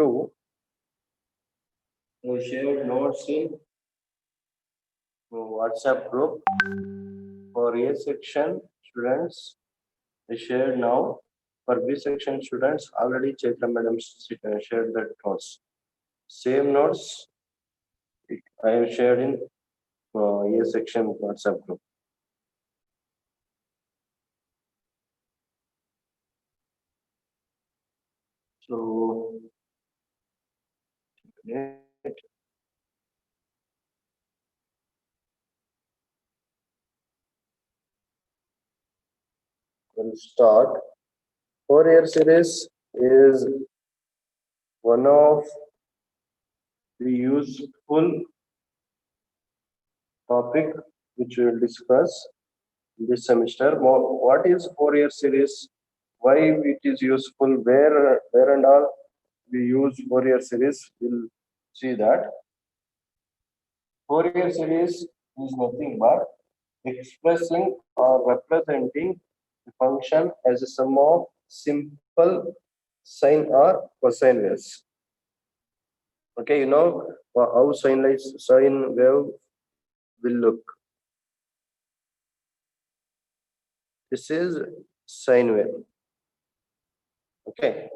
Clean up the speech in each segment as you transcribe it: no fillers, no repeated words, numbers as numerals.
2, we shared notes in WhatsApp group for A section students. I shared now. For B section students, already Chaitra madam shared that notes. Same notes I have shared in A section WhatsApp group. So, we'll start. Fourier series is one of the useful topic which we will discuss this semester. What is Fourier series? Why it is useful? Where and all we use Fourier series? We'll see that. Fourier series is nothing but expressing or representing the function as a sum of simple sine or cosine waves. Okay, you know how sine wave will look. This is sine wave. Okay.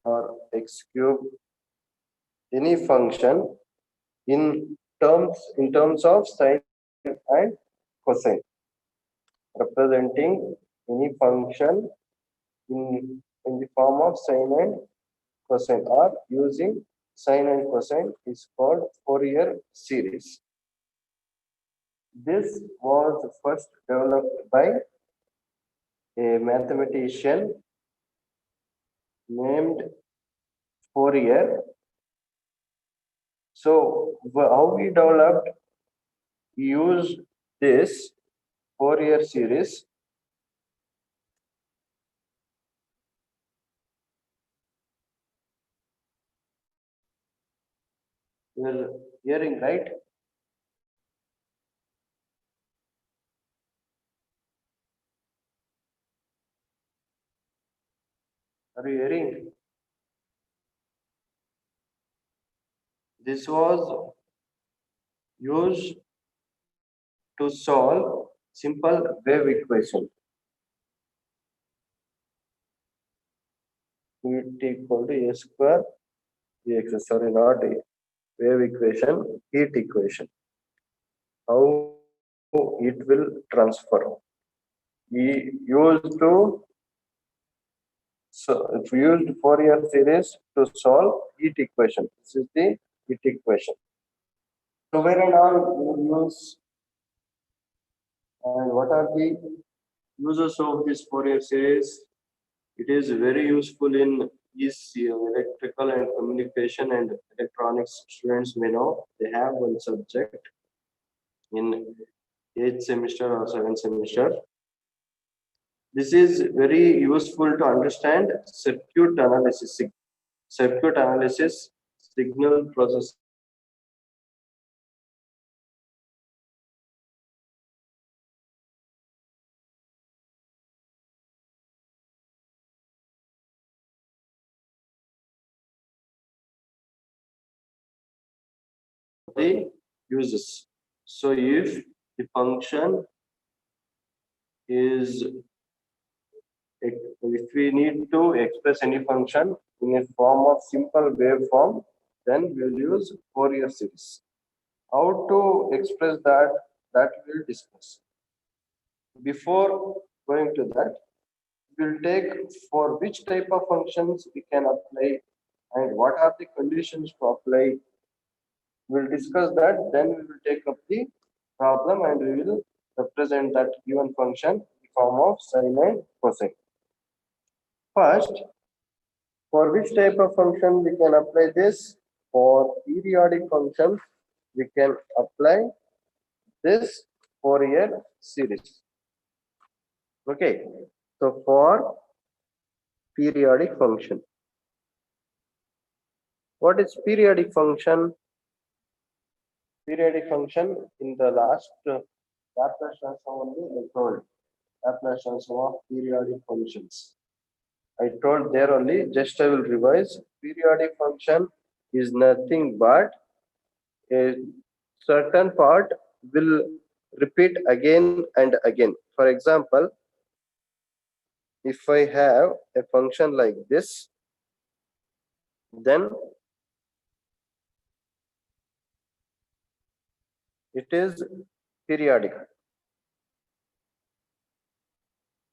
Or x cube, any function in terms of sine and cosine, representing any function in the form of sine and cosine, or using sine and cosine is called Fourier series. This was first developed by a mathematician named Fourier. So how we developed, we used this Fourier series. You're hearing, right? Are you hearing? This was used to solve simple wave equation. Heat equal to a square dx. Sorry, not a wave equation, heat equation. How it will transfer? We used to if we used Fourier series to solve heat equation. This is the heat equation. So where and all we use, and what are the uses of this Fourier series? It is very useful in electrical and communication and electronics. Students may know they have one subject in 8th semester or 7th semester. This is very useful to understand circuit analysis, signal process. The uses. So if the function is, if we need to express any function in a form of simple waveform, then we'll use Fourier series. How to express that we'll discuss. Before going to that, we'll take for which type of functions we can apply and what are the conditions to apply. We'll discuss that, then we will take up the problem and we will represent that given function in the form of sine and cosine. First, for which type of function we can apply this? For periodic functions, we can apply this Fourier series. Okay, so for periodic function, What is periodic function? Periodic function in the last Laplace transform only I told. Laplace transform of periodic functions. I told there only, just I will revise. Periodic function is nothing but a certain part will repeat again and again. For example, if I have a function like this, then it is periodic,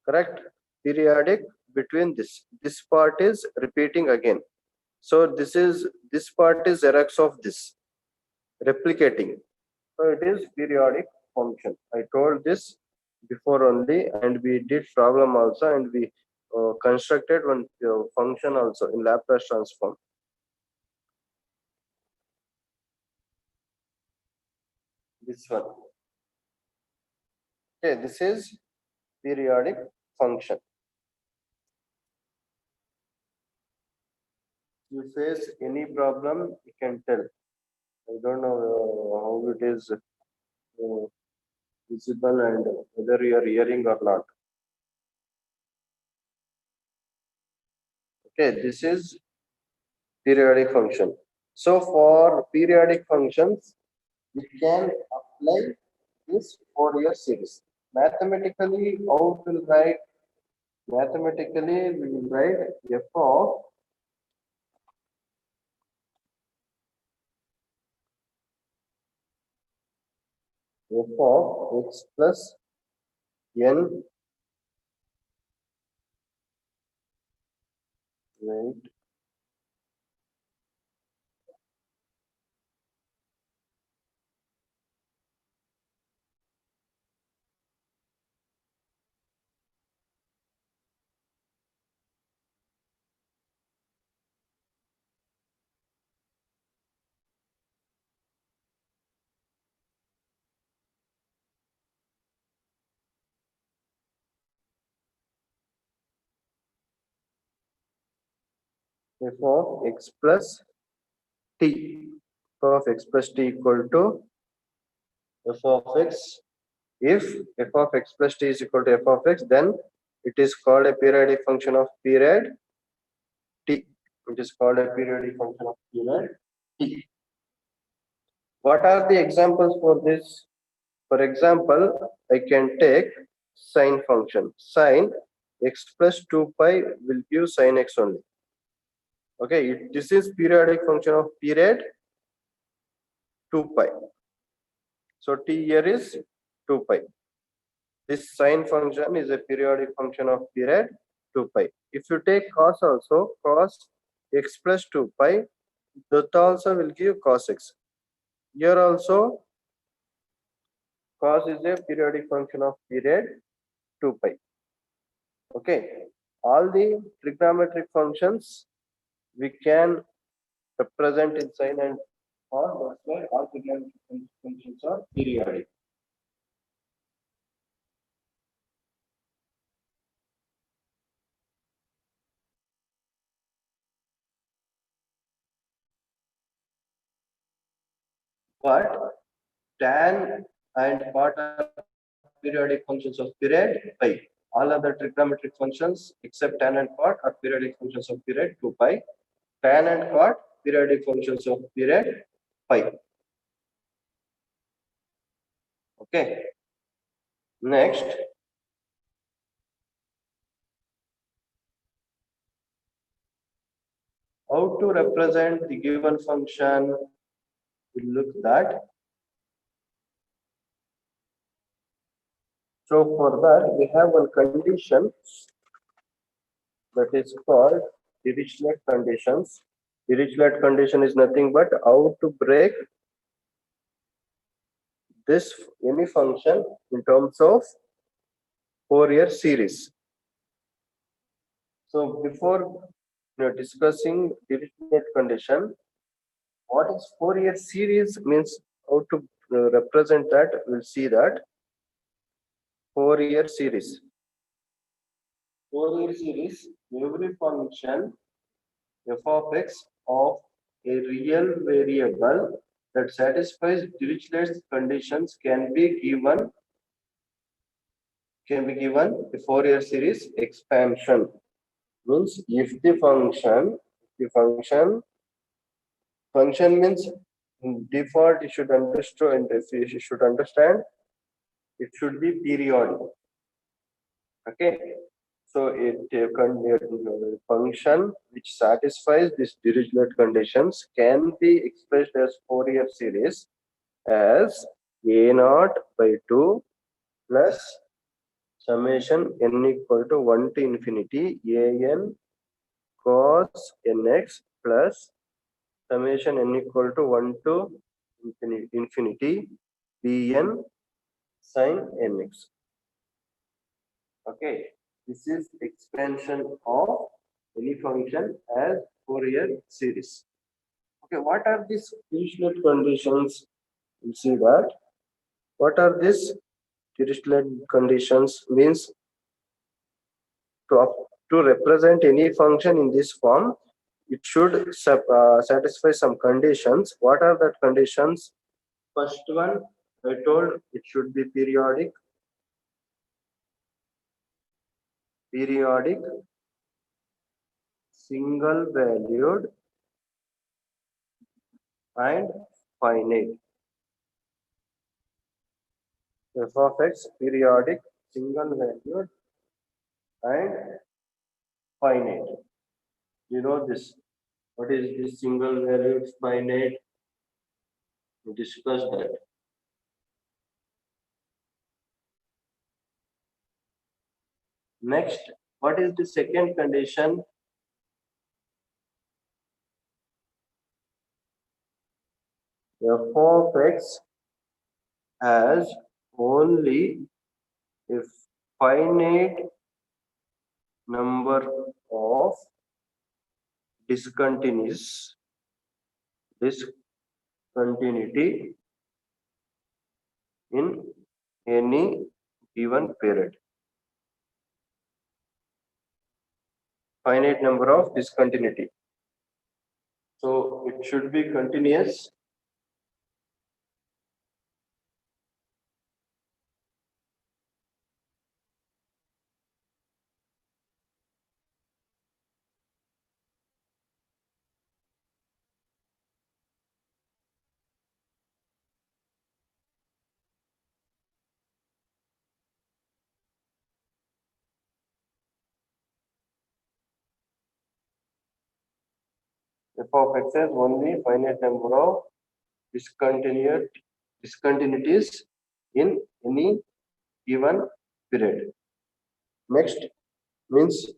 correct? Periodic between this part is repeating again. So this part is Xerox of this replicating. So it is periodic function. I told this before only, and we did problem also, and we constructed one function also in Laplace transform. This one. Okay, this is periodic function. You face any problem, you can tell. I don't know how it is visible and whether you are hearing or not. Okay, this is periodic function. So for periodic functions, we can apply this Fourier series. Mathematically, how to write? Mathematically, we will write f of x plus n, right? F of x plus t. F of x plus t equal to f of x. If f of x plus t is equal to f of x, then it is called a periodic function of period t. It is called a periodic function of period t. What are the examples for this? For example, I can take sine function. Sine x plus 2 pi will give sine x only. Okay, this is periodic function of period 2 pi. So t here is 2 pi. This sine function is a periodic function of period 2 pi. If you take cos also, cos x plus 2 pi, that also will give cos x. Here also, cos is a periodic function of period 2 pi. Okay, all the trigonometric functions we can represent in sine and cos. That's why all trigonometric functions are periodic. But tan and cot are periodic functions of period pi. All other trigonometric functions except tan and cot are periodic functions of period 2 pi. Tan and cot periodic functions of period pi. Okay. Next, how to represent the given function? We'll look that. So for that, we have one condition that is called Dirichlet conditions. Dirichlet condition is nothing but how to break this any function in terms of Fourier series. So before discussing Dirichlet condition, what is Fourier series means, how to represent that, we'll see that. Fourier series. Fourier series, every function f of x of a real variable that satisfies Dirichlet's conditions can be given a Fourier series expansion. Means if the function means default you should understand, it should be periodic. Okay, so a function which satisfies these Dirichlet conditions can be expressed as Fourier series as a naught by 2 plus summation n equal to 1 to infinity an cos nx plus summation n equal to 1 to infinity bn sin nx. Okay, this is expansion of any function as Fourier series. Okay, what are these Dirichlet conditions? You see that. What are these Dirichlet conditions? Means to represent any function in this form, it should satisfy some conditions. What are the conditions? First one, I told it should be periodic, single valued, and finite. F of x, periodic, single valued, and finite. You know this. What is this single valued finite? We discussed that. Next, what is the second condition? F of x has only a finite number of discontinuity in any given period. Finite number of discontinuity. So it should be continuous. F of x has only finite number of discontinuities in any given period. Next means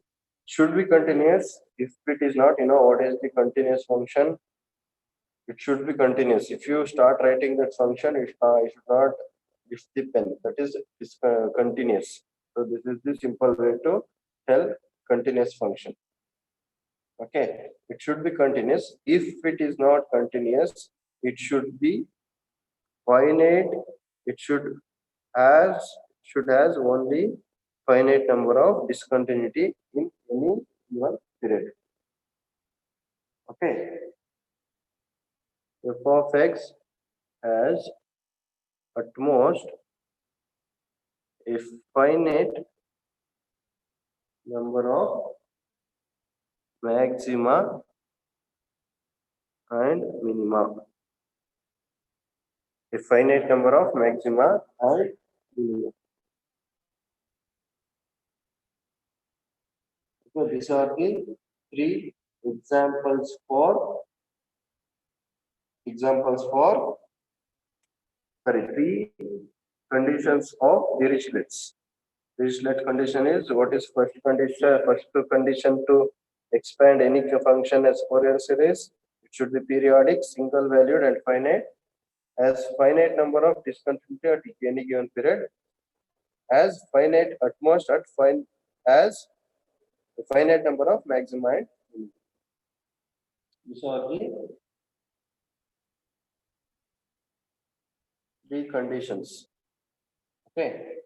should be continuous. If it is not, what is the continuous function? It should be continuous. If you start writing that function, it should not lift the pen. That is continuous. So this is the simple way to tell continuous function. Okay, it should be continuous. If it is not continuous, it should be finite. It should has only finite number of discontinuity in any given period. Okay. F of x has at most a finite number of maxima and minima. A finite number of maxima and minima. So these are the three examples for three conditions of Dirichlet's. Dirichlet condition is what is first condition to expand any function as Fourier series. It should be periodic, single valued, and finite. As finite number of discontinuity at any given period. As finite at most as a finite number of maxima and minima. These are the three conditions. Okay.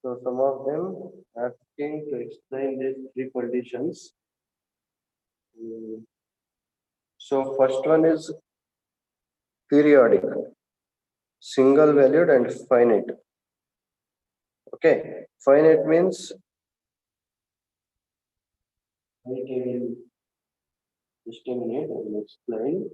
So some of them asking to explain these three conditions. So first one is periodic, single valued and finite. Okay, finite means wait a minute, just a minute, I will explain.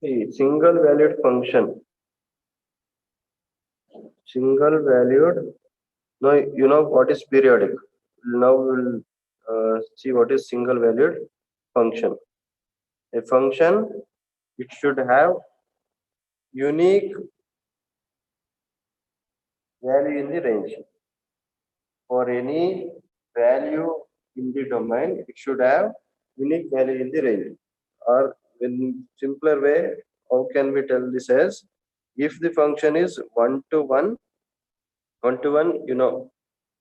See, single valued. Now you know what is periodic. Now we'll see what is single valued function. A function, it should have unique value in the range. For any value in the domain, it should have unique value in the range. Or in simpler way, how can we tell this as if the function is one to one, you know,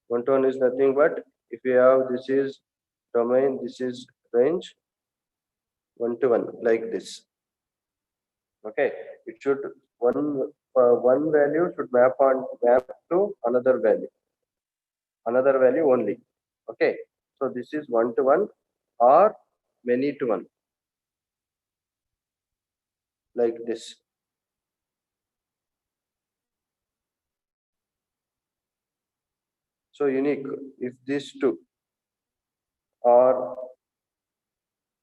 one to one is nothing but if you have this is domain, this is range, one to one like this. Okay, it should one value should map to another value only. Okay, so this is one to one or many to one like this. So unique if these two are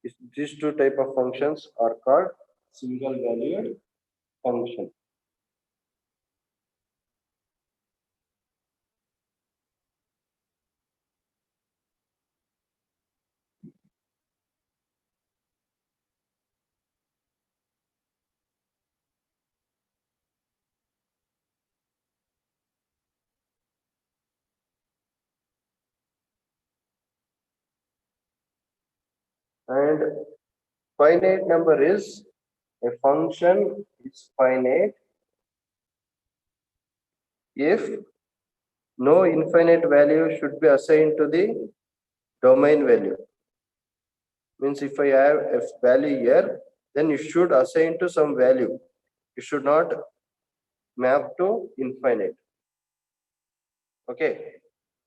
if these two type of functions are called single valued function. And finite number is a function is finite if no infinite value should be assigned to the domain value. Means if I have a value here, then you should assign to some value. You should not map to infinite. Okay.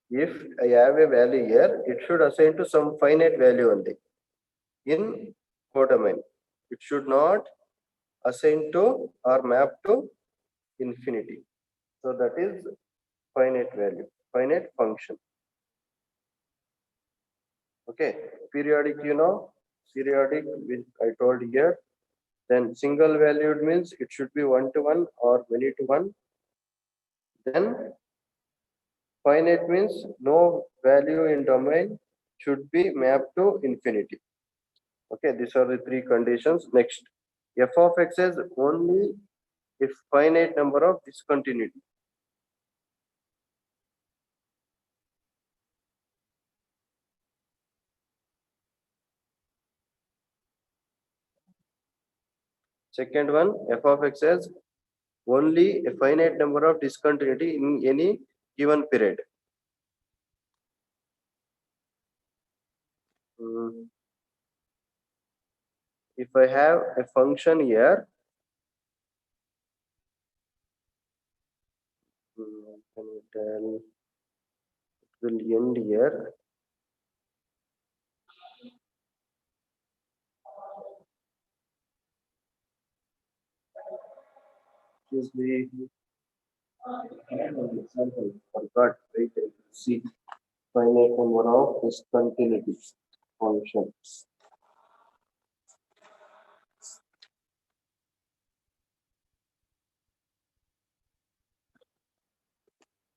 If I have a value here, it should assign to some finite value only in codomain. It should not assign to or map to infinity. So that is finite value, finite function. Okay, periodic, you know, periodic, which I told here. Then single valued means it should be one to one or many to one. Then finite means no value in domain should be mapped to infinity. Okay, these are the three conditions. Next, f of x is only if finite number of discontinuity. Second one, f of x is only a finite number of discontinuity in any given period. If I have a function here, can you tell it will end here. Is the example forgot, wait, see finite number of discontinuity functions.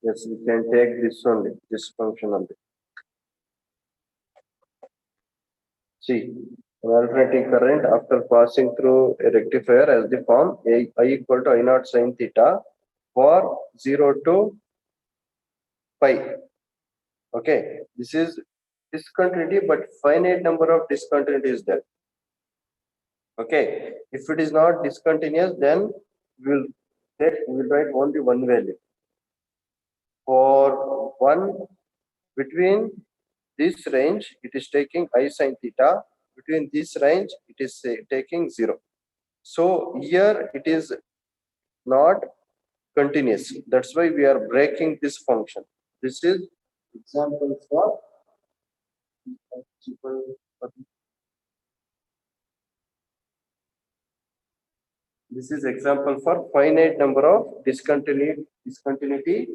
Yes, we can take this only, this function only. See, an alternating current after passing through a rectifier has the form I equal to I naught sin theta for 0 to pi. Okay, this is discontinuity, but finite number of discontinuity is there. Okay, if it is not discontinuous, then we'll we'll write only one value. For one between this range, it is taking I sin theta. Between this range, it is taking 0. So here it is not continuous. That's why we are breaking this function. This is example for this is example for finite number of discontinuity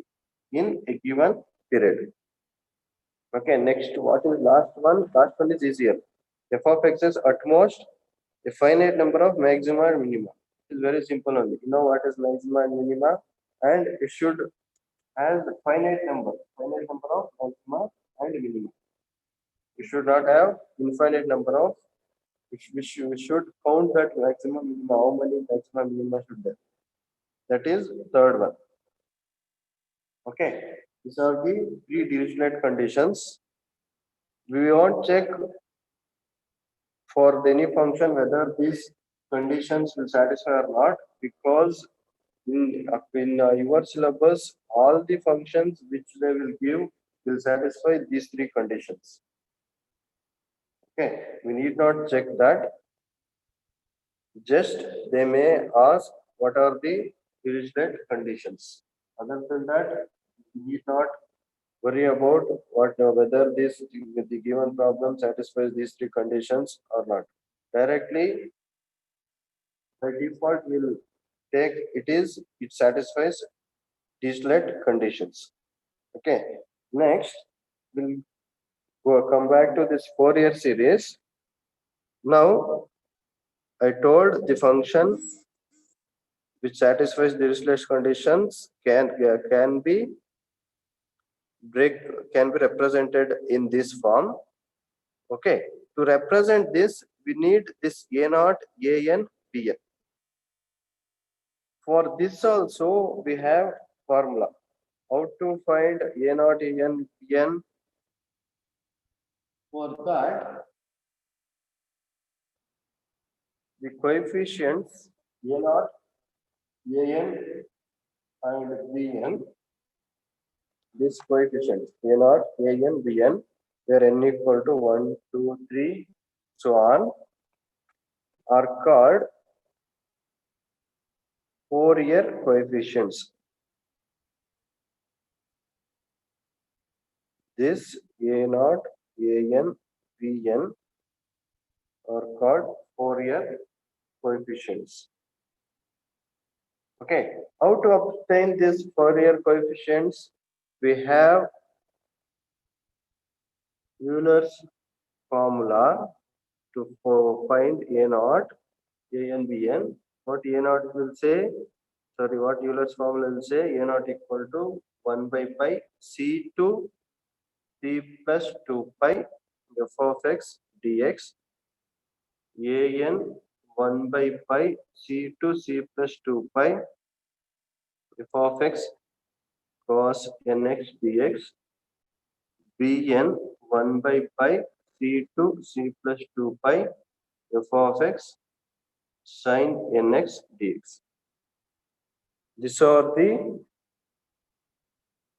in a given period. Okay, next what is last one? Last one is easier. F of x is at most a finite number of maxima and minima. It is very simple only. You know what is maxima and minima, and it should have finite number of maxima and minima. You should not have infinite number of. We should count that maximum minima. How many maximum minima should there? That is third one. Okay, these are the three Dirichlet conditions. We won't check for any function whether these conditions will satisfy or not, because in your syllabus all the functions which they will give will satisfy these three conditions. Okay, we need not check that. Just they may ask what are the Dirichlet conditions. Other than that, we need not worry about whether this the given problem satisfies these three conditions or not. Directly, by default, will take it satisfies Dirichlet conditions. Okay. Next, we'll come back to this Fourier series. Now, I told the function which satisfies Dirichlet conditions can be represented in this form. Okay, to represent this, we need this A naught, AN, BN. For this also, we have formula. How to find A naught, AN, BN? For that, the coefficients A naught, AN, and BN, this coefficient A naught, AN, BN, where n equal to 1, 2, 3, so on, are called Fourier coefficients. This A naught, AN, BN are called Fourier coefficients. Okay, how to obtain these Fourier coefficients? We have Euler's formula to find A naught, AN, BN. What A naught will say? Sorry, what Euler's formula will say? A naught equal to 1 by pi C2 C plus 2 pi f of x dx. AN 1 by pi C2 C plus 2 pi f of x cos nx dx. Bn 1 by pi C2 C plus 2 pi f of x sin nx dx. These are the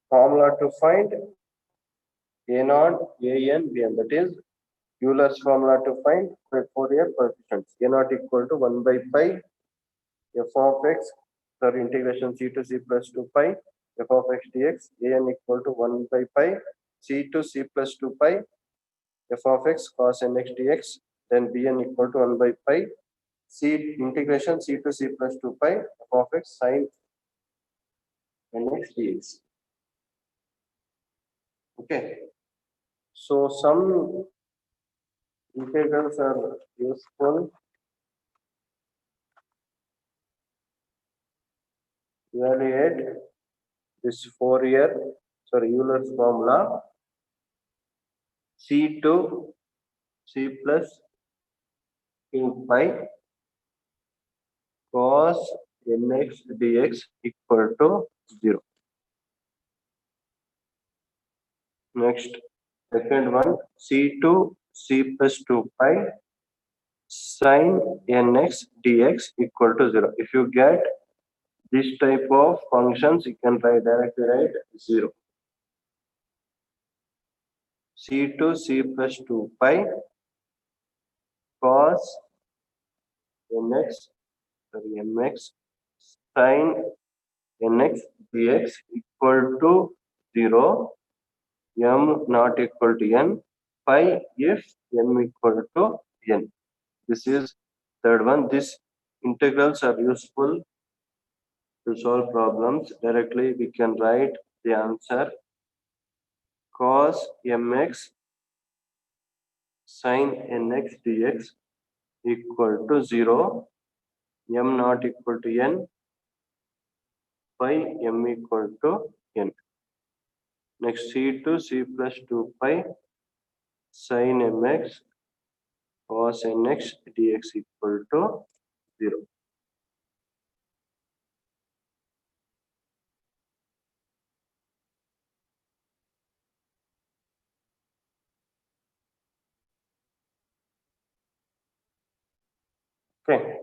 formula to find A naught, AN, BN. That is Euler's formula to find Fourier coefficients. A naught equal to 1 by pi f of x, sorry, integration c to c plus 2 pi f of x dx. An equal to 1 by pi c to c plus 2 pi f of x cos nx dx. Then Bn equal to 1 by pi c integration c to c plus 2 pi f of x sin nx dx. Okay. So some integrals are useful. Evaluate this Euler's formula C to C plus 2 pi cos nx dx equal to 0. Next, second one, C to C plus 2 pi sin nx dx equal to 0. If you get this type of functions, you can directly write 0. C to C plus 2 pi cos mx sin nx dx equal to 0, m not equal to n, pi if m equal to n. This is third one. These integrals are useful to solve problems. Directly we can write the answer cos mx sin nx dx equal to 0, m not equal to n, pi m equal to n. Next, C to C plus 2 pi sin mx cos nx dx equal to 0. Okay.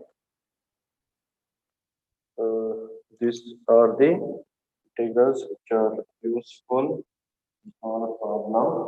These are the integrals which are useful for problem.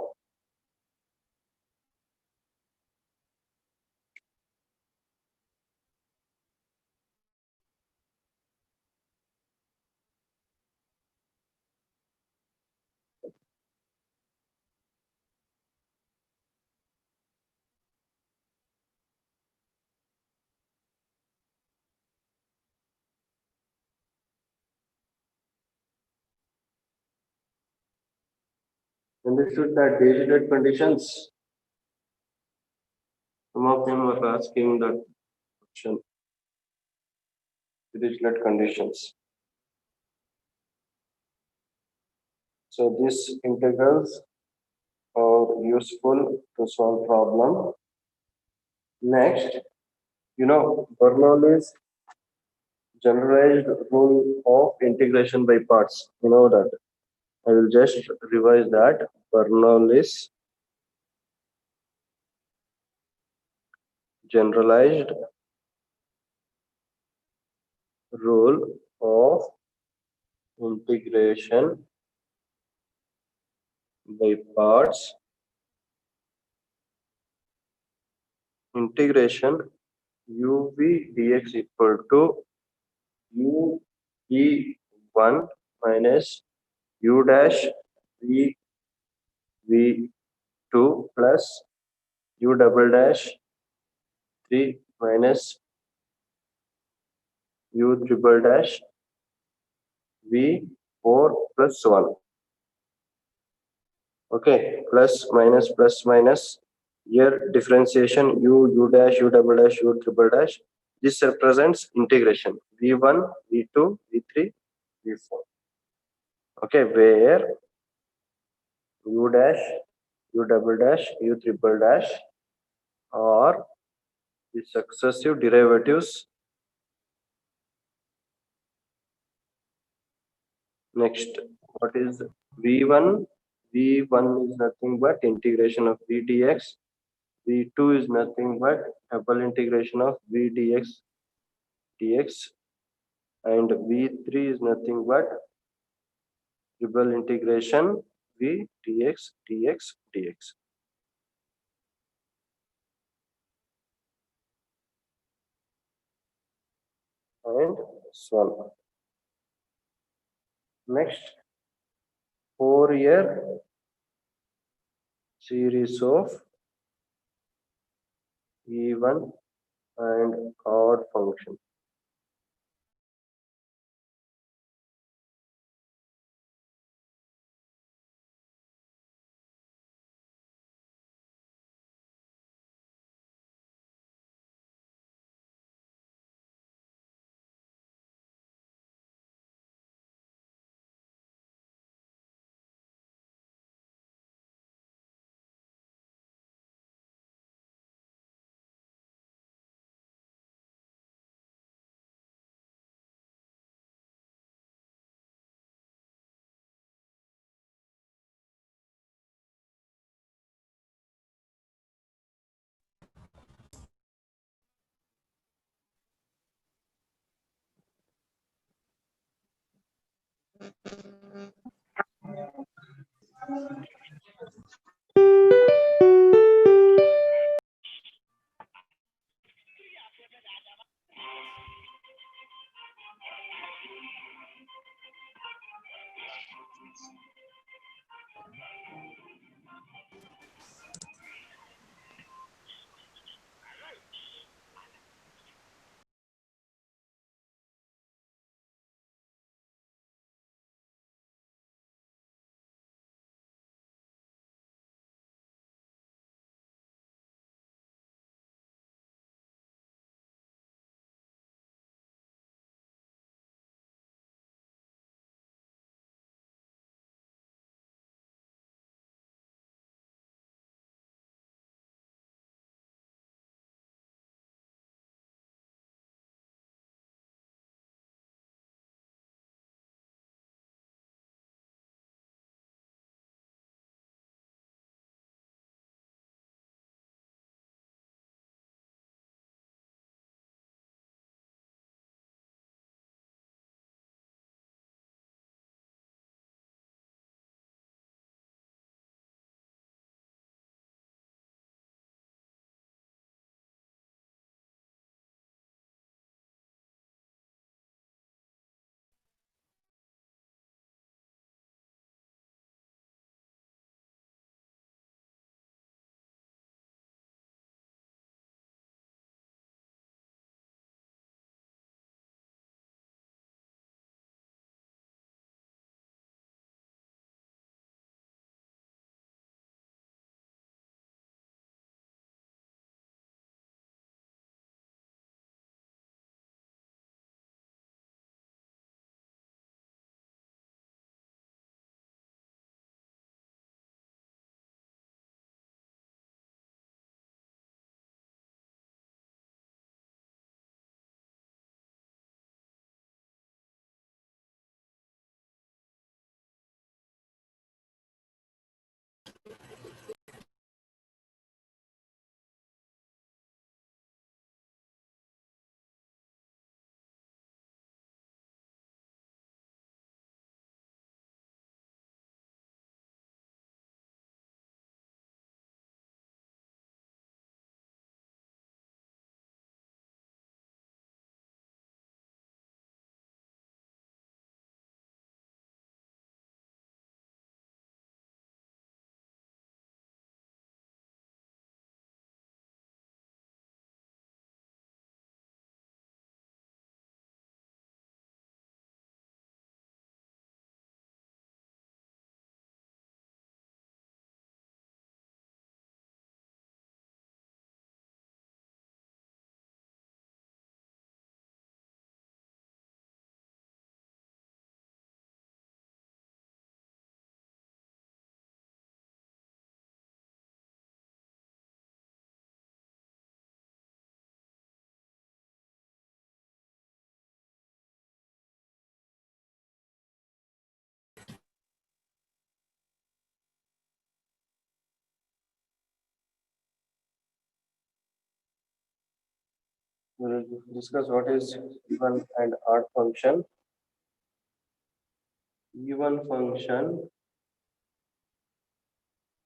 Understood that Dirichlet conditions. Some of them were asking that question. Dirichlet conditions. So these integrals are useful to solve problem. Next, Bernoulli's generalized rule of integration by parts. You know that. I will just revise that. Bernoulli's generalized rule of integration by parts. Integration uv dx equal to u e1 minus u dash v v2 plus u double dash 3 minus u triple dash v4 plus 1. Okay, plus minus. Here differentiation u dash u double dash u triple dash. This represents integration v1 v2 v3 v4. Okay, where u dash u double dash u triple dash are the successive derivatives. Next, what is v1? V1 is nothing but integration of v dx. V2 is nothing but double integration of v dx and v3 is nothing but triple integration v dx and so on. Next, Fourier series of even and odd function. We'll discuss what is even and odd function. Even function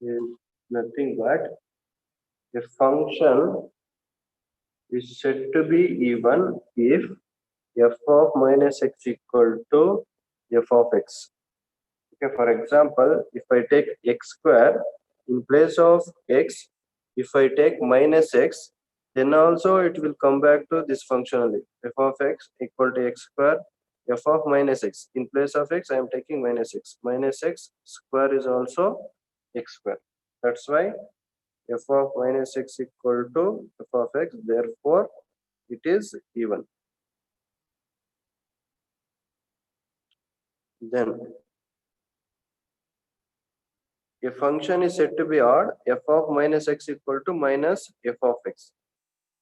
is nothing but a function is said to be even if f of minus x equal to f of x. Okay, for example, if I take x square in place of x, if I take minus x, then also it will come back to this function only. F of x equal to x square, f of minus x. In place of x, I am taking minus x. Minus x square is also x square. That's why f of minus x equal to f of x. Therefore, it is even. Then a function is said to be odd, f of minus x equal to minus f of x.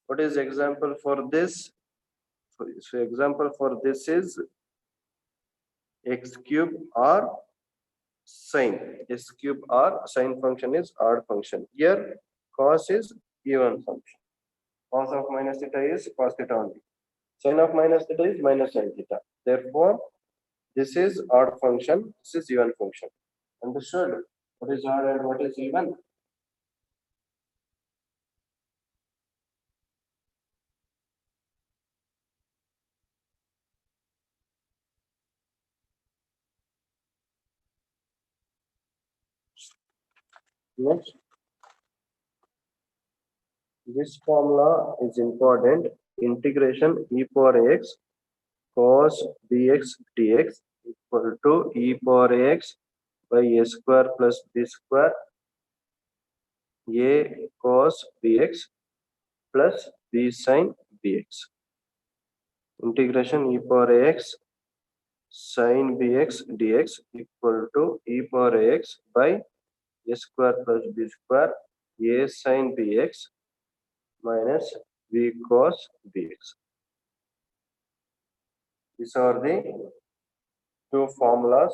What is example for this? So example for this is x cube or sine. X cube or sine function is odd function. Here cos is even function. Cos of minus theta is cos theta only. Sine of minus theta is minus sine theta. Therefore, This is odd function. This is even function. Understood? What is odd and what is even? Next, this formula is important. Integration e power x cos bx dx equal to e power x by a square plus b square a cos bx plus b sin bx. Integration e power x sin bx dx equal to e power x by a square plus b square a sin bx minus b cos bx. These are the two formulas.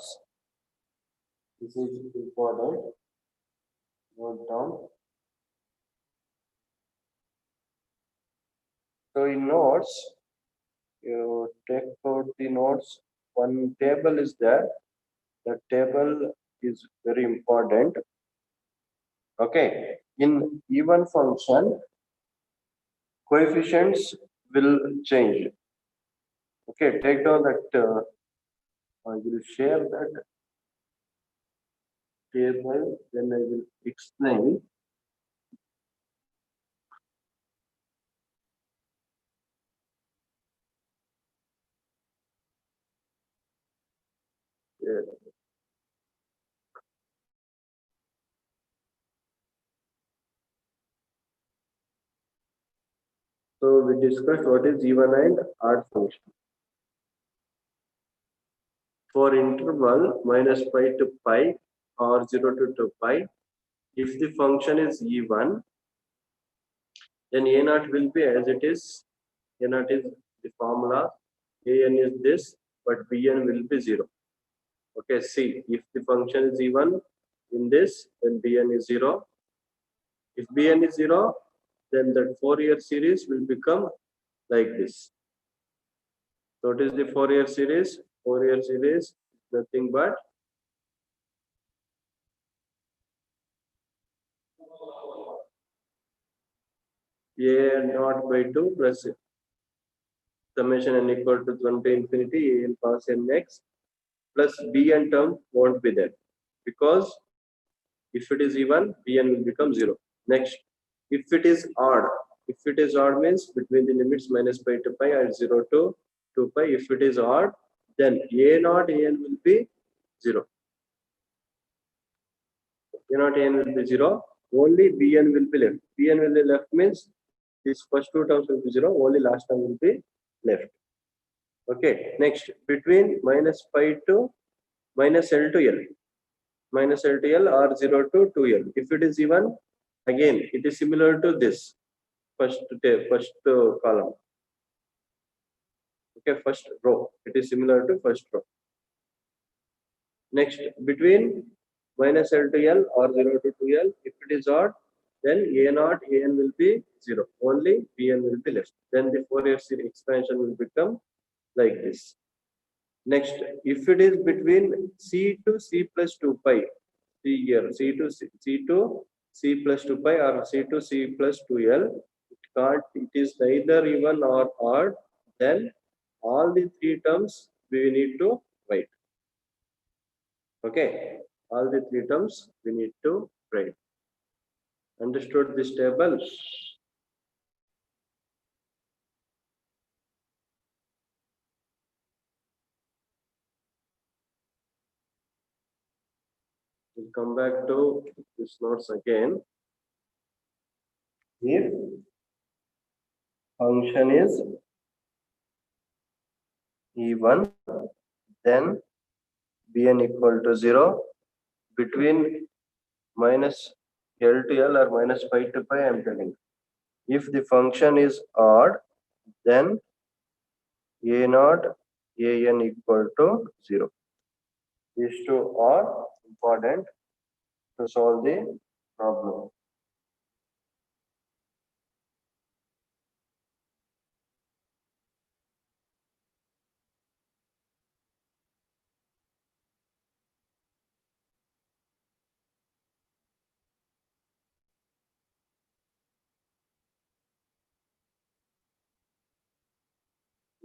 This is important. Note down. So in notes, you take out the notes. One table is there. The table is very important. Okay. In even function, coefficients will change. Okay. Take down that. I will share that table. Then I will explain. Yeah. So we discussed what is even and odd function. For interval minus pi to pi or 0 to 2 pi, if the function is even, then a naught will be as it is. A naught is the formula. An is this, but bn will be 0. Okay, see, if the function is even in this, then bn is 0. If bn is 0, then that Fourier series will become like this. So what is the Fourier series? Fourier series nothing but a naught by 2 plus summation n equal to 1 to infinity a n cos nx plus bn term won't be there, because if it is even, bn will become 0. Next, if it is odd, if it is odd means between the limits minus pi to pi and 0 to 2 pi, if it is odd, then a naught an will be 0. A naught an will be 0, only bn will be left. Bn will be left means these first two terms will be 0, only last term will be left. Okay, next, between minus pi to minus L to L, minus L to L or 0 to 2L. If it is even, again, it is similar to this first column. Okay, first row. It is similar to first row. Next, between minus L to L or 0 to 2L, if it is odd, then A naught, An will be 0. Only Bn will be left. Then the Fourier series expansion will become like this. Next, if it is between C to C plus 2 pi, see here, C to C plus 2 pi or C to C plus 2L, it is neither even or odd, then all the three terms we need to write. Okay, all the three terms we need to write. Understood this table? We'll come back to this notes again. If function is even, then bn equal to 0. Between minus L to L or minus pi to pi, I am telling. If the function is odd, then a naught an equal to 0. These two are important to solve the problem.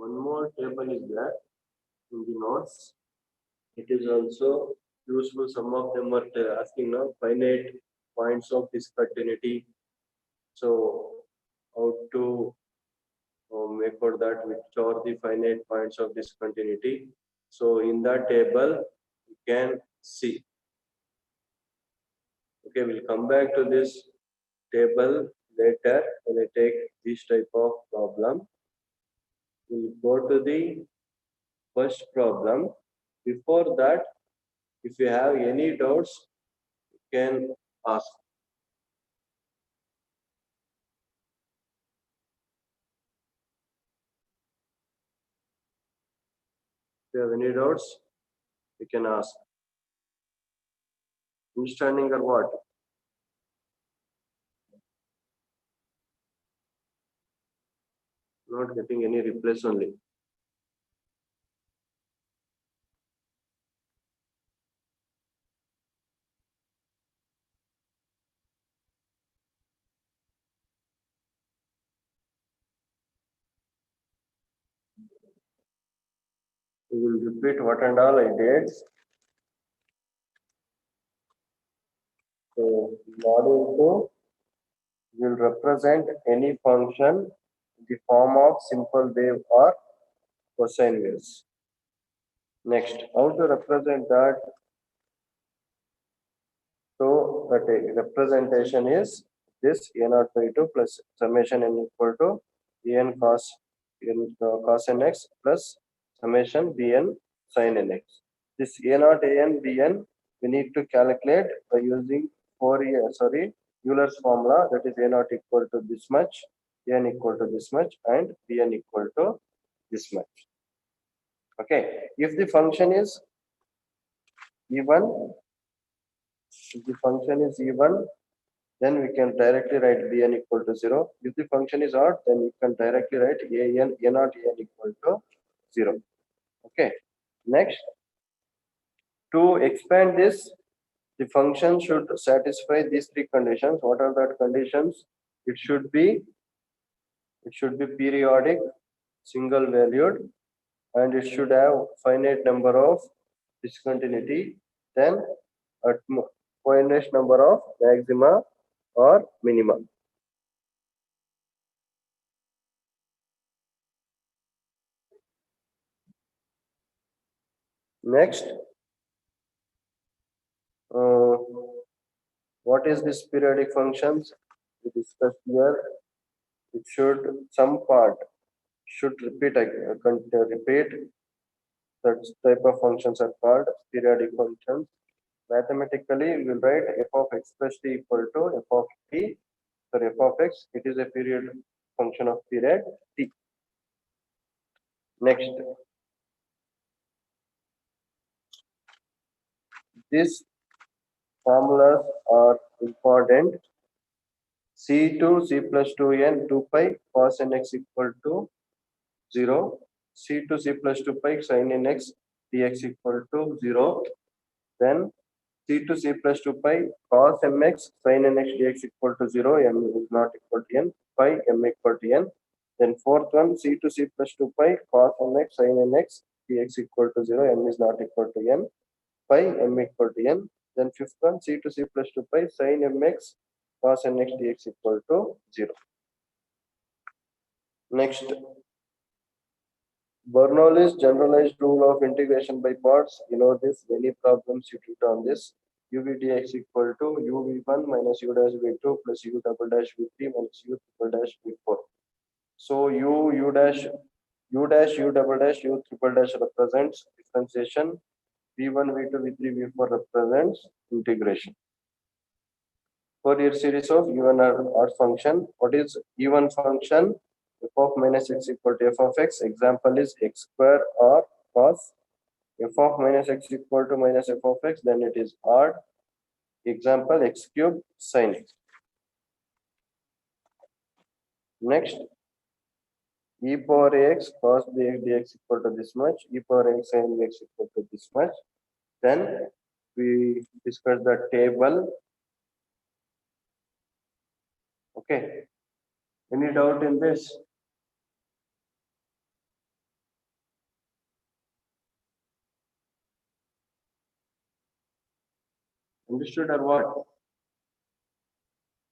one more table is there in the notes. It is also useful. Some of them are asking now finite points of discontinuity. So how to make out that which are the finite points of discontinuity. So in that table, you can see. Okay, we'll come back to this table later when I take this type of problem. We'll go to the first problem. Before that, if you have any doubts, you can ask. If you have any doubts, you can ask. Understanding or what? Not getting any replies only. We will repeat what and all I did. So module 2 will represent any function in the form of simple wave or cosine waves. Next, how to represent that? So that representation is this a naught by 2 plus summation n equal to en cos nx plus summation bn sin nx. This a naught an bn we need to calculate by using Euler's formula, that is a naught equal to this much, n equal to this much, and bn equal to this much. Okay, if the function is even, if the function is even, then we can directly write bn equal to 0. If the function is odd, then you can directly write a naught an equal to 0. Okay. Next, to expand this, the function should satisfy these three conditions. What are that conditions? It should be periodic, single valued, and it should have finite number of discontinuity, then at finite number of maxima or minima. Next, what is this periodic functions? We discussed here. It should, some part should repeat such type of functions are called periodic functions. Mathematically, we will write f of x plus t equal to f of t. So f of x, it is a period function of period t. Next, these formulas are important. C2 c plus 2n 2 pi cos nx equal to 0. C2 c plus 2 pi sin nx dx equal to 0. Then C2 c plus 2 pi cos mx sin nx dx equal to 0. M is not equal to n. Pi m equal to n. Then fourth one C2 c plus 2 pi cos mx sin nx dx equal to 0. M is not equal to n. Pi m equal to n. Then fifth one C2 c plus 2 pi sin mx cos nx dx equal to 0. Next, Bernoulli's generalized rule of integration by parts. You know this, many problems you did on this. UV dx equal to uv1 minus u dash v2 plus u double dash v3 minus u triple dash v4. So u dash u double dash u triple dash represents differentiation. v1 v2 v3 v4 represents integration. Fourier series of even odd function. What is even function? F of minus x equal to f of x. Example is x square or cos. F of minus x equal to minus f of x, then it is odd. Example x cube sin x. Next, e power x cos bx dx equal to this much, e power x sin bx equal to this much. Then we discuss the table. Okay. Any doubt in this? Understood or what?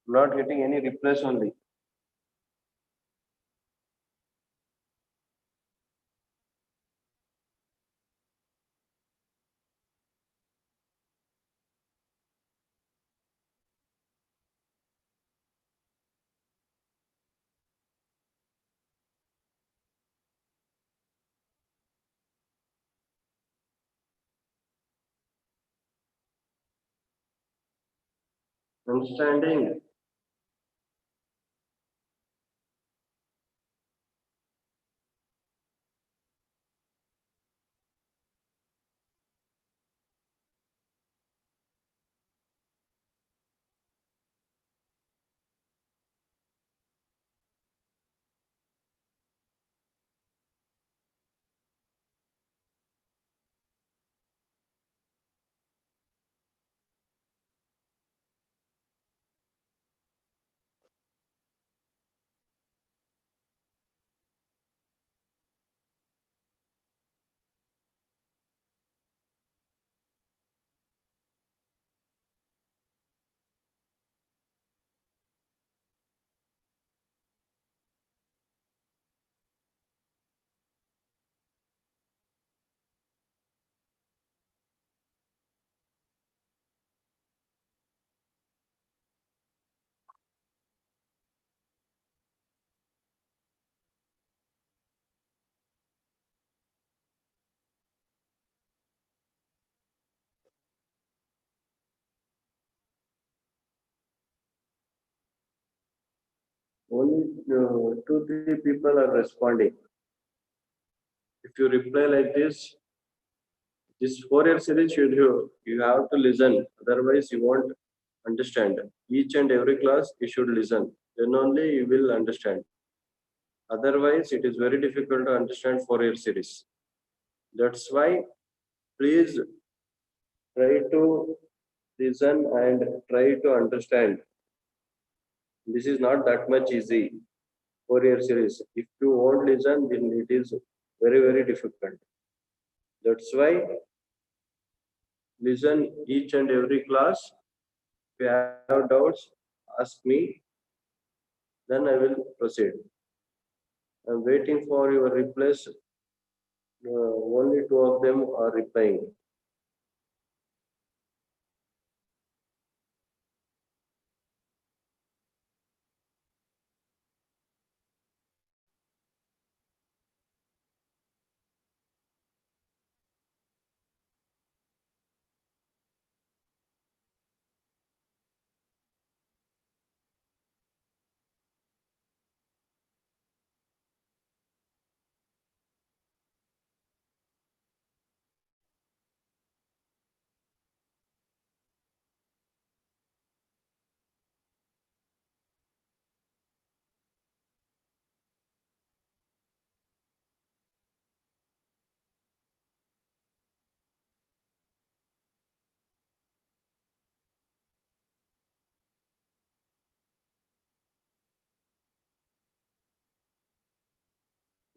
Not getting any replies only. Understanding. Only 2, 3 people are responding. If you reply like this Fourier series you have to listen. Otherwise, you won't understand. Each and every class you should listen. Then only you will understand. Otherwise, it is very difficult to understand Fourier series. That's why please try to listen and try to understand. This is not that much easy. Fourier series. If you won't listen, then it is very, very difficult. That's why listen each and every class. If you have doubts, ask me, then I will proceed. I'm waiting for your replies. Only 2 of them are replying.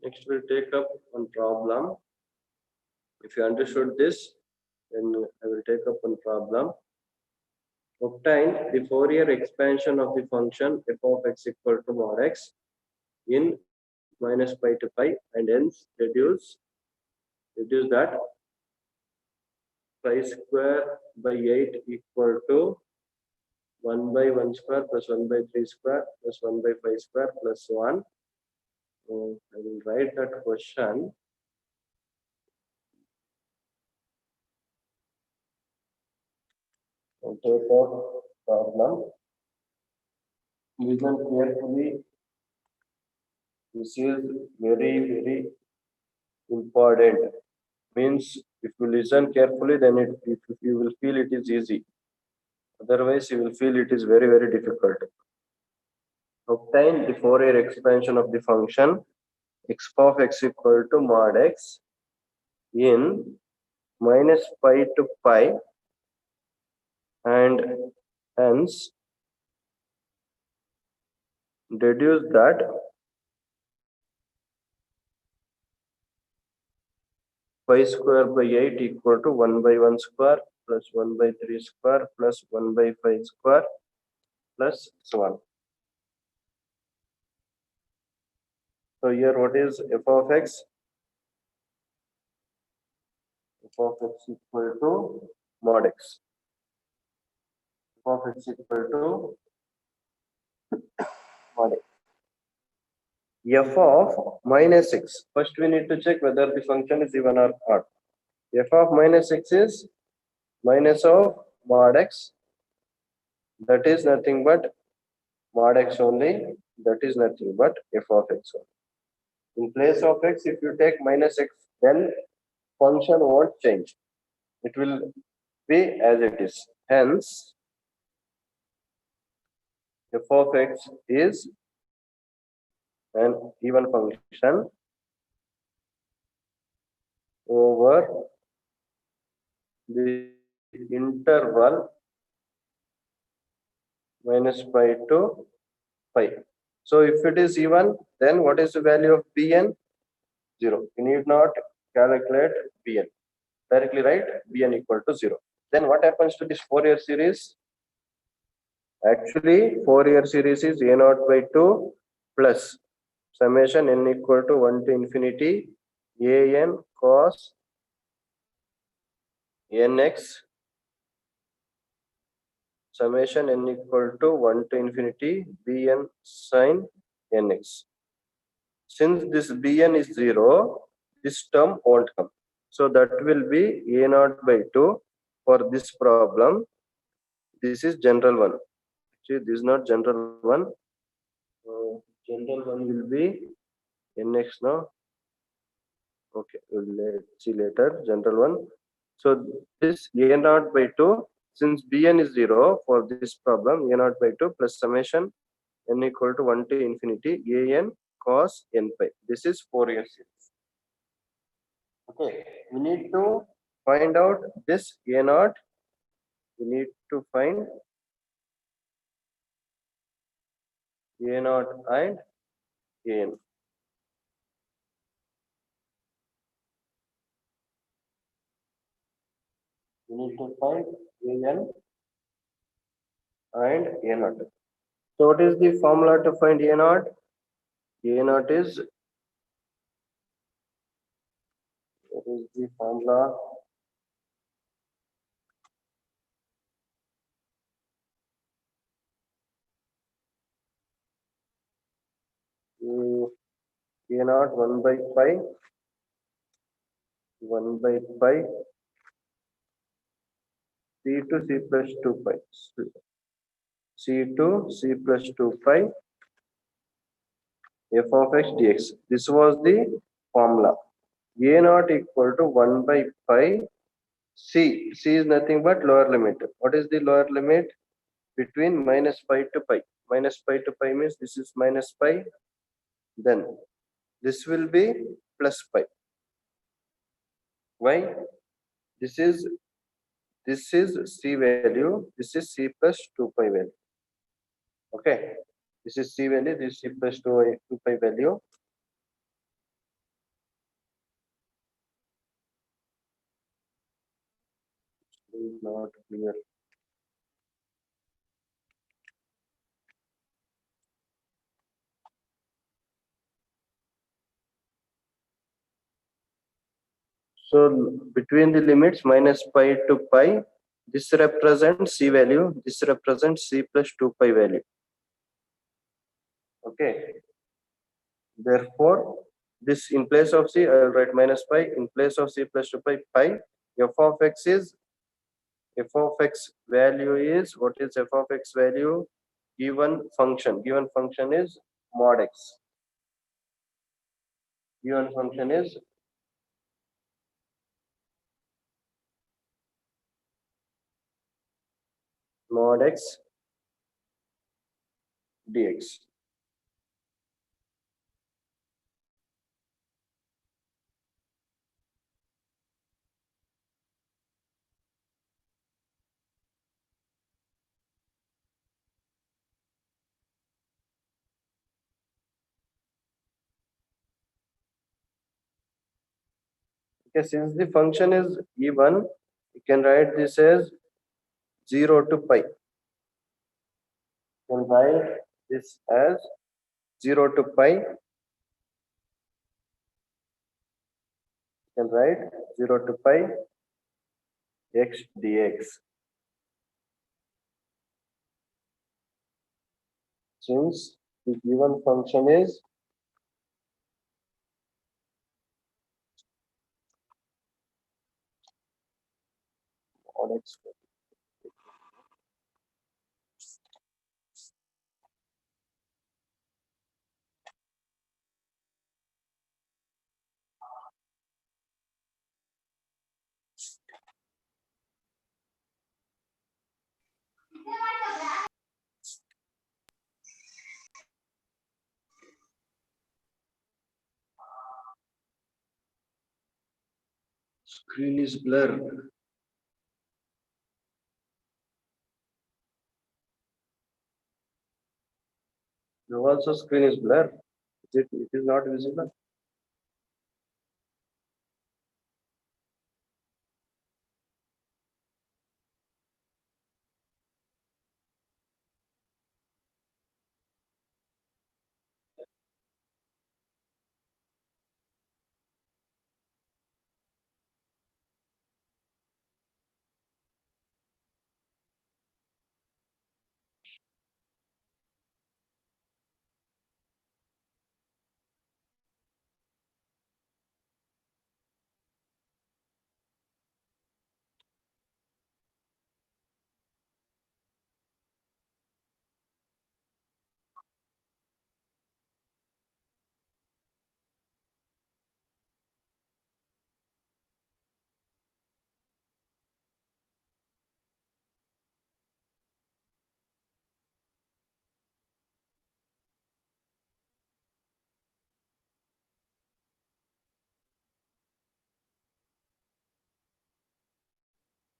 Next, we'll take up one problem. If you understood this, then I will take up one problem. Obtain the Fourier expansion of the function f of x equal to mod x in minus pi to pi, and hence reduce that pi square by 8 equal to 1 by 1 square plus 1 by 3 square plus 1 by 5 square plus 1. So I will write that question. And take out problem. Listen carefully. This is very, very important. Means if you listen carefully, then you will feel it is easy. Otherwise, you will feel it is very, very difficult. Obtain the Fourier expansion of the function x of x equal to mod x in minus pi to pi, and hence deduce that pi square by 8 equal to 1 by 1 square plus 1 by 3 square plus 1 by 5 square plus so on. So here what is f of x? F of x equal to mod x. F of x equal to mod x. F of minus x. First we need to check whether the function is even or odd. F of minus x is minus of mod x. That is nothing but mod x only. That is nothing but f of x only. In place of x, if you take minus x, then function won't change. It will be as it is. Hence, f of x is an even function over the interval minus pi to pi. So if it is even, then what is the value of Bn? 0. You need not calculate Bn. Directly write Bn equal to 0. Then what happens to this Fourier series? Actually, Fourier series is a0 by 2 plus summation n equal to 1 to infinity an cos nx summation n equal to 1 to infinity bn sin nx. Since this bn is 0, this term won't come. So that will be a0 by 2 for this problem. This is general one. Actually, this is not general one. General one will be nx now. Okay, we'll see later. General one. So this a0 by 2, since bn is 0 for this problem, a0 by 2 plus summation n equal to 1 to infinity an cos n pi. This is Fourier series. Okay, we need to find out this a0. We need to find a0 and an. We need to find an and a0. So what is the formula to find a0? A0 is, what is the formula? A0 1 by pi 1 by pi c to c plus 2 pi c to c plus 2 pi f of x dx. This was the formula. A0 equal to 1 by pi c. C is nothing but lower limit. What is the lower limit? Between minus pi to pi. Minus pi to pi means this is minus pi. Then this will be plus pi. Why? This is c value. This is c plus 2 pi value. Okay. This is c value. This is c plus 2 pi value. Is not clear. So between the limits minus pi to pi, this represents c value, this represents c plus 2 pi value. Okay. Therefore, this in place of c, I will write minus pi. In place of c plus 2 pi, f of x is, f of x value is, what is f of x value? Given function is mod x. Given function is mod x dx. Okay, since the function is even, You can write this as 0 to pi. You can write this as 0 to pi. You can write 0 to pi x dx. Since the given function is mod x. Screen is blurred. Your also screen is blurred. It is not visible.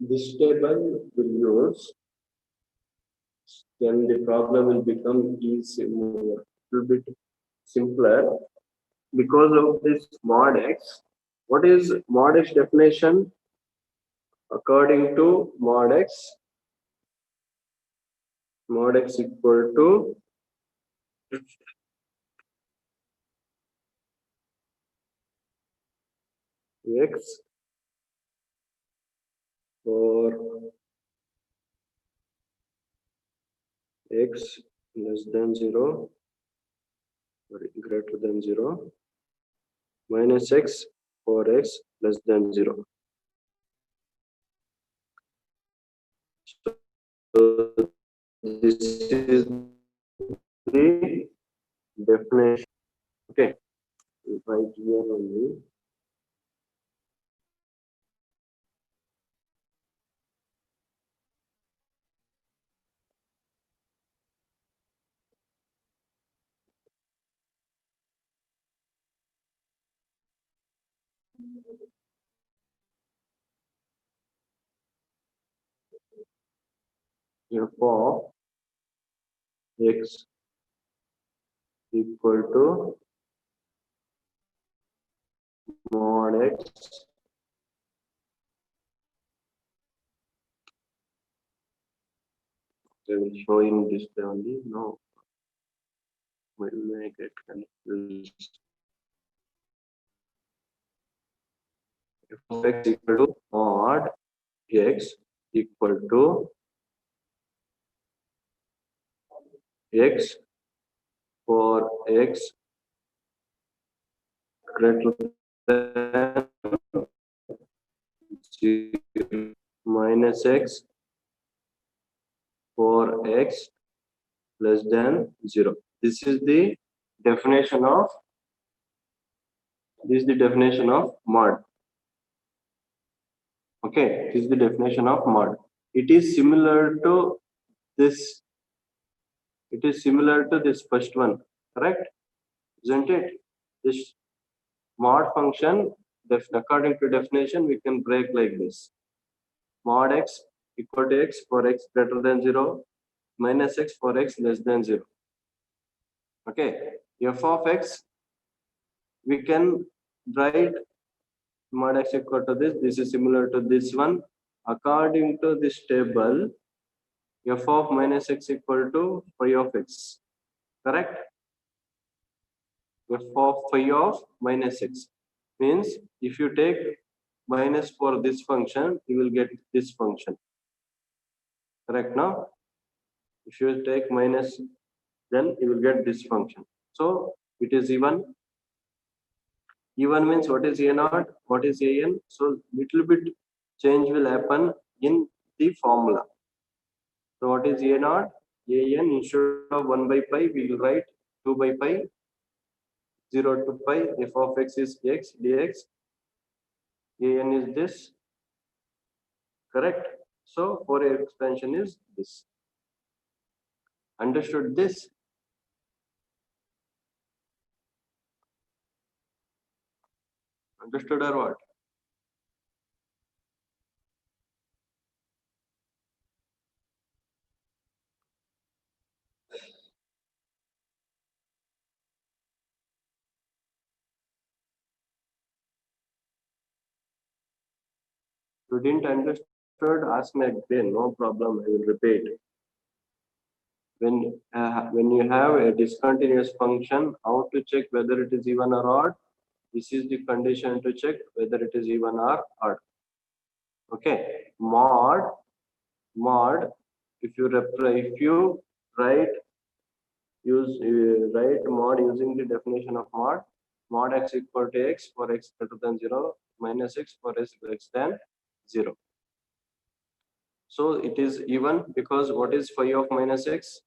This table will use, then the problem will become easy, more, little bit simpler because of this mod x. What is mod x definition? According to mod x equal to x for x less than 0 or greater than 0 minus x for x less than 0. So this is the definition. Okay, right here only. F of x equal to mod x I will show in display only. No, will make it confused. F of x equal to mod x equal to x for x greater than 0 minus x for x less than 0. This is the definition of mod. Okay, this is the definition of mod. It is similar to this. It is similar to this first one, correct? Isn't it? This mod function, according to definition, we can break like this: mod x equal to x for x greater than 0 minus x for x less than 0. Okay, f of x, we can write mod x equal to this. This is similar to this one. according to this table, f of minus x equal to phi of x. Correct? F of phi of minus x means if you take minus for this function, you will get this function. Correct now? If you take minus, then you will get this function. So it is even. Even means what is a naught, what is a n. So little bit change will happen in the formula. So what is a naught? A n instead of 1 by pi, we will write 2 by pi, 0 to pi, f of x is x dx, a n is this, correct? So Fourier expansion is this. Understood this? Understood or what? You didn't understood, ask me again, no problem, I will repeat. When you have a discontinuous function, how to check whether it is even or odd? This is the condition to check whether it is even or odd. Okay, mod. If you write write mod using the definition of mod x equal to x for x greater than 0, minus x for x less than 0. So it is even because what is phi of minus x?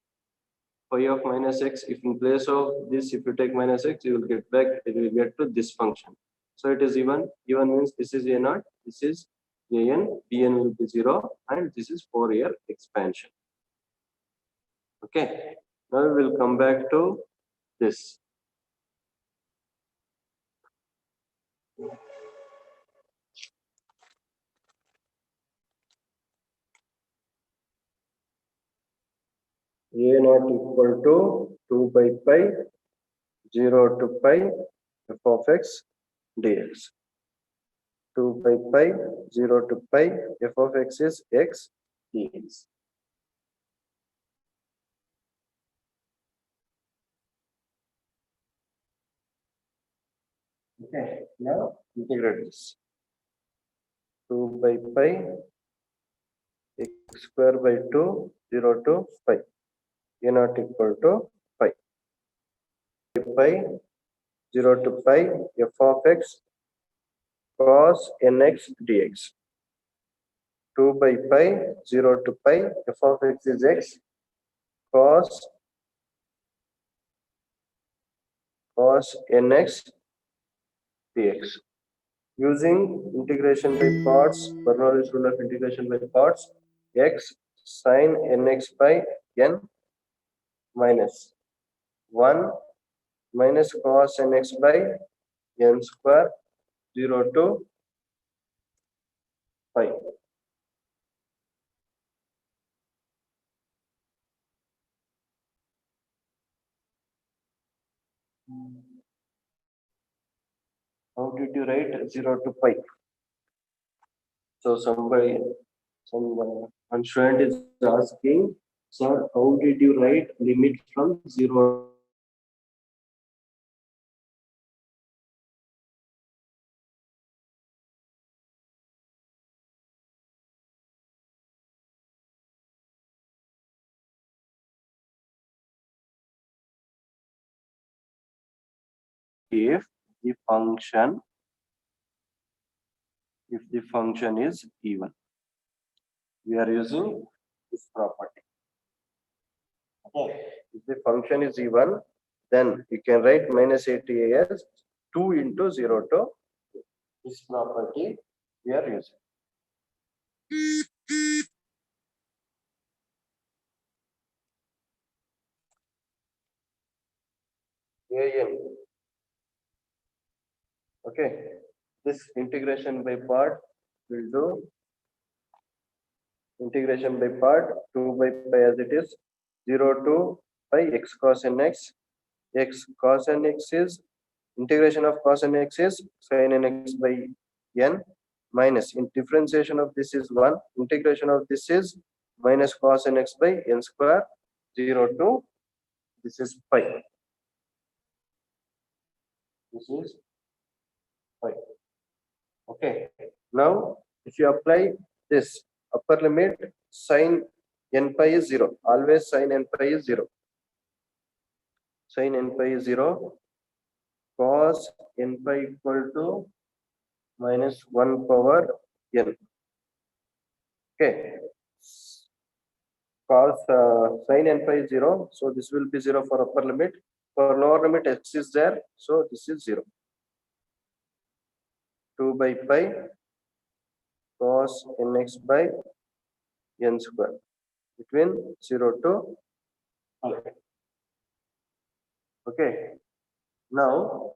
Phi of minus x, if in place of this, if you take minus x, you will get back, it will get to this function. So it is even. Even means this is a naught, this is a n, bn will be 0, and this is Fourier expansion. Okay, now we will come back to this. A naught equal to 2 by pi 0 to pi f of x dx. 2 by pi 0 to pi f of x is x dx. Okay, now integrate this. 2 by pi x square by 2 0 to pi. A naught equal to pi. Pi 0 to pi f of x cos nx dx. 2 by pi 0 to pi f of x is x cos nx dx. Using integration by parts, Bernoulli's rule of integration by parts, x sin nx by n minus 1 minus cos nx by n square 0 to pi. How did you write 0 to pi? So one student is asking, sir, how did you write limit from 0? If the function is even, we are using this property. Okay. If the function is even, then you can write minus 80 as 2 into 0 to this property we are using. AN. Okay. This integration by part will do integration by part 2 by pi as it is 0 to pi x cos nx. X cos nx is integration of cos nx is sin nx by n minus in differentiation of this is 1, integration of this is minus cos nx by n square 0 to this is pi. This is pi. Okay. Now if you apply this upper limit, sin n pi is 0. Always sin n pi is 0. Sin n pi is 0. Cos n pi equal to minus 1 power n. Okay. Cos sin n pi is 0. So this will be 0 for upper limit. For lower limit, x is there. So this is 0. 2 by pi cos nx by n square between 0 to 100. Okay. Now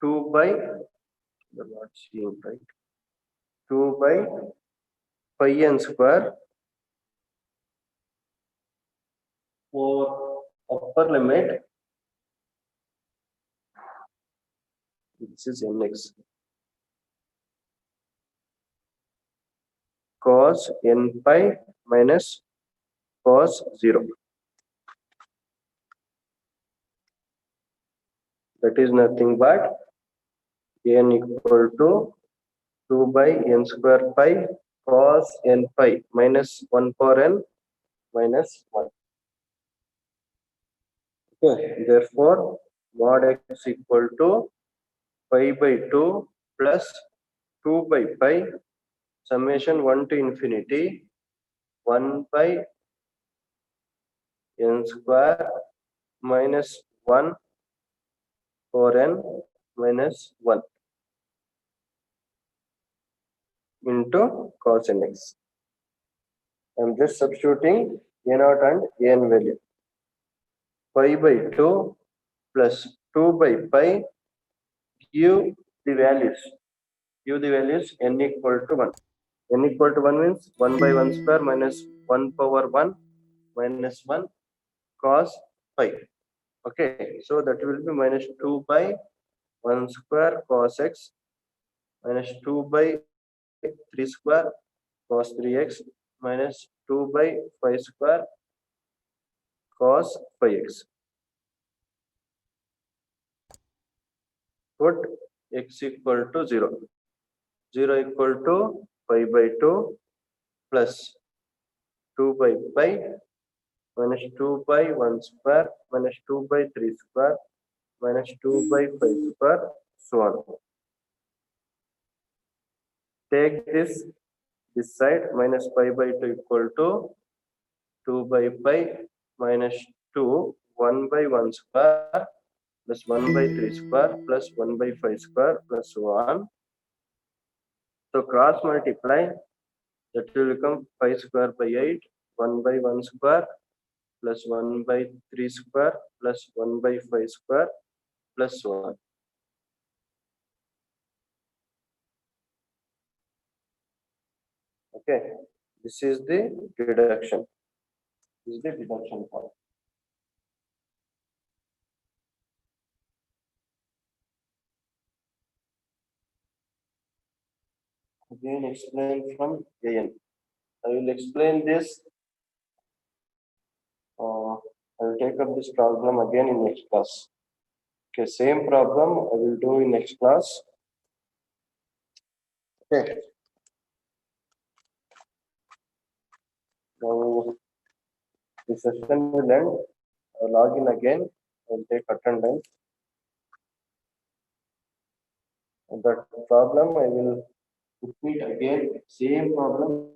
2 by, you're not seeing right, 2 by pi n square for upper limit, this is nx, cos n pi minus cos 0. That is nothing but n equal to 2 by n square pi cos n pi minus 1 power n minus 1. Okay. Therefore, mod x equal to pi by 2 plus 2 by pi summation 1 to infinity 1 by n square minus 1 for n minus 1 into cos nx. I am just substituting a0 and an value. Pi by 2 plus 2 by pi, give the values. Give the values n equal to 1. N equal to 1 means 1 by 1 square minus 1 power 1 minus 1 cos pi. Okay, so that will be minus 2 by 1 square cos x minus 2 by 3 square cos 3x minus 2 by 5 square cos 5x. Put x equal to 0. 0 equal to pi by 2 plus 2 by pi minus 2 by 1 square minus 2 by 3 square minus 2 by 5 square, so on. Take this side, minus pi by 2 equal to 2 by pi minus 2 1 by 1 square plus 1 by 3 square plus 1 by 5 square plus so on. So cross multiply, that will become 5 square by 8, 1 by 1 square plus 1 by 3 square plus 1 by 5 square plus so on. Okay, this is the deduction. This is the deduction point. Again, explain from AN. I will explain this. I will take up this problem again in next class. Okay, same problem I will do in next class. Okay. Now the session will end. I will log in again. I will take attendance. And that problem I will repeat again. Same problem.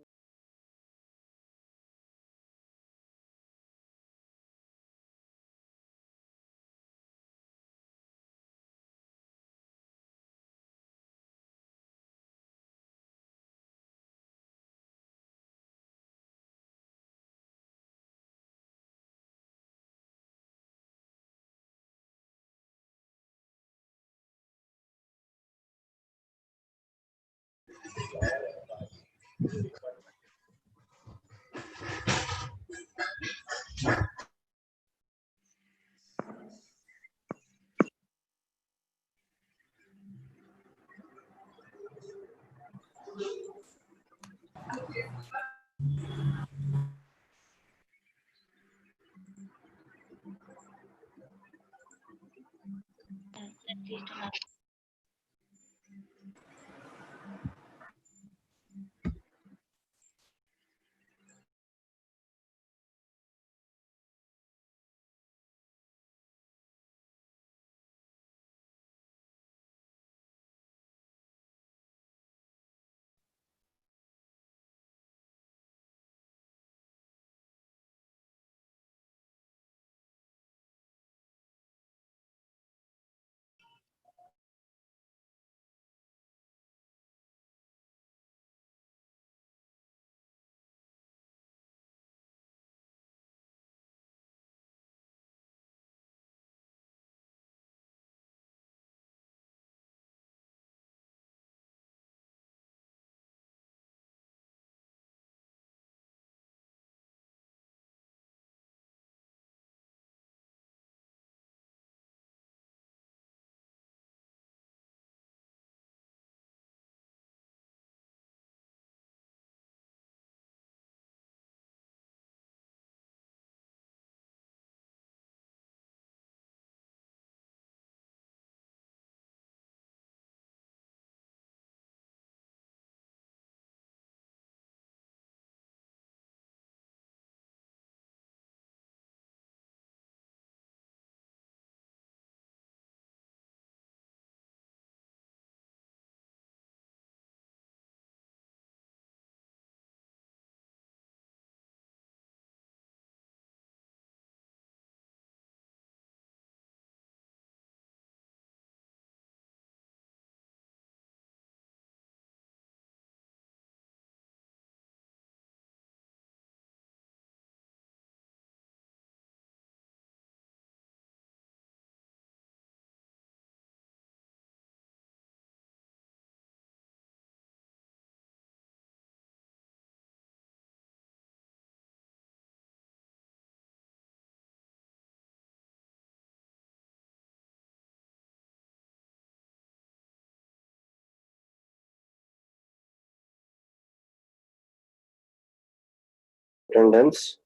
Attendance.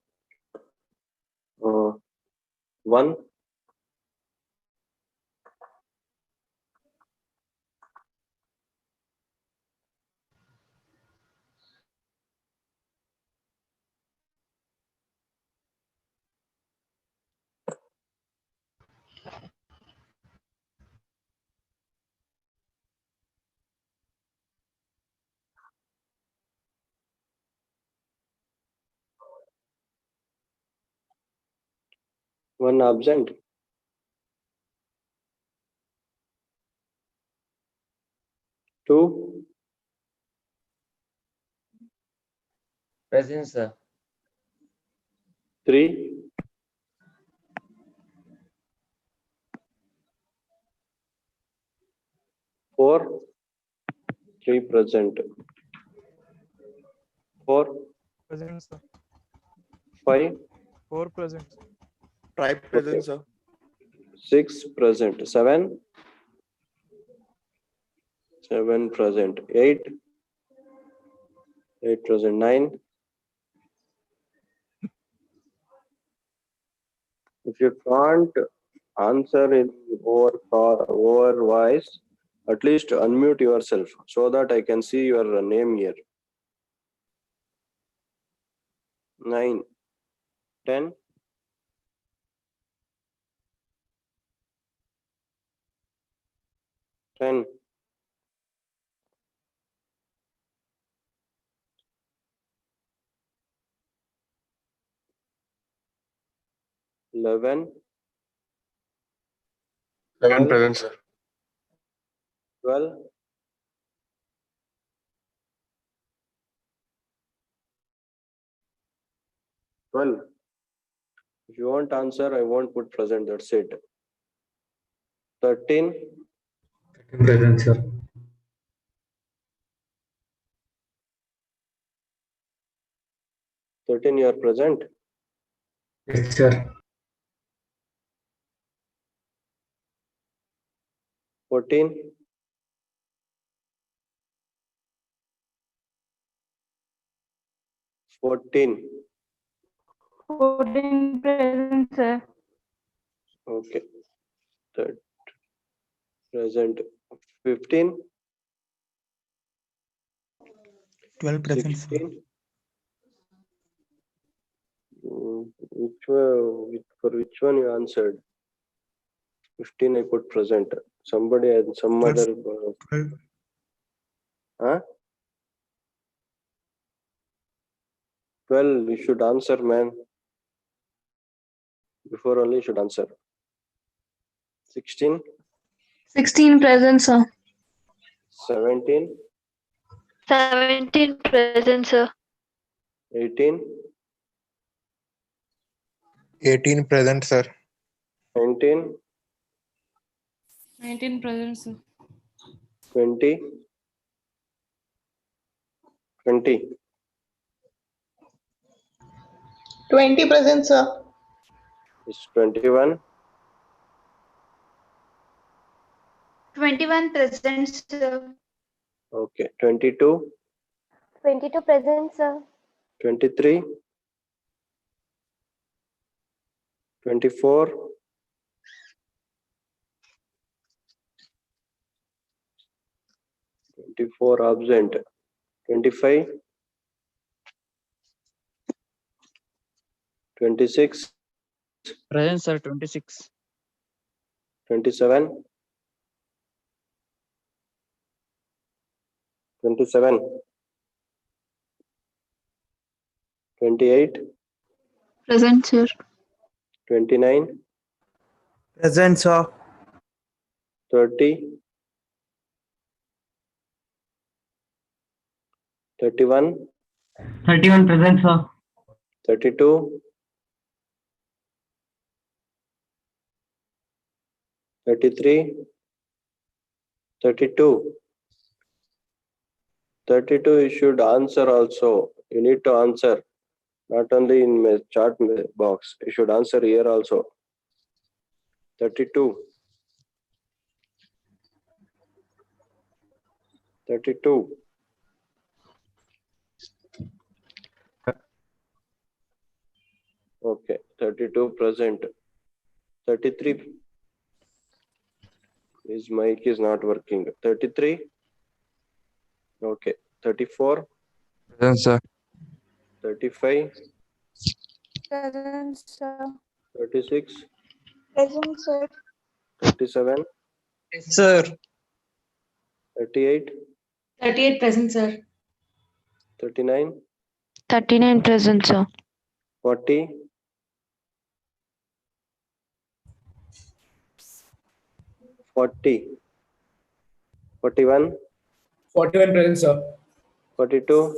1. One absent. 2. Present, sir. 3. 4. 3 present. 4. Present, sir. 5. 4 present. 5 present, Okay. sir. 6 present. 7. 7 present. 8. 8 present. 9. If you can't answer in over voice, at least unmute yourself so that I can see your name here. 9. 10. 10. 11. 11 12. present, sir. 12. 12. If you won't answer, I won't put present. That's it. 13. Present, sir. 13, you are present. Yes, sir. 14. 14. 14 present, sir. Okay. Third present 15, 12 present, sir. 16. For which one you answered? 15 I put present. Somebody had some Yes. other. 12. Huh? 12 you should answer, man. Before only you should answer. 16, 16 present, sir. 17, 17 present, sir. 18, 18 present, sir. 19, 19 present, sir. 20, 20, 20 present, sir. it's 21, 21 present, sir. okay, 22, 22 present, sir. 23, 24, 24 absent, 25, 26, Present, sir. 26. 27, 27, 28, Present, sir. 29, Present, sir. 30, 31, 31 present, sir. 32, 33, 32, 32 you should answer also. You need to answer, not only in chat box. You should answer here also. 32, 32, okay, 32 present. 33, his mic is not working. 33, okay, 34, Present, sir. 35, Present, sir. 36, Present, sir. 37, Yes, sir. 38, 38 present, sir. 39, 39 present, sir. 40, 40, 41, 41 present, sir. 42,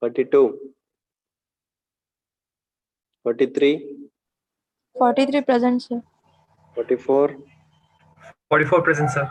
42, 43, 43 present, sir. 44, 44 present, sir.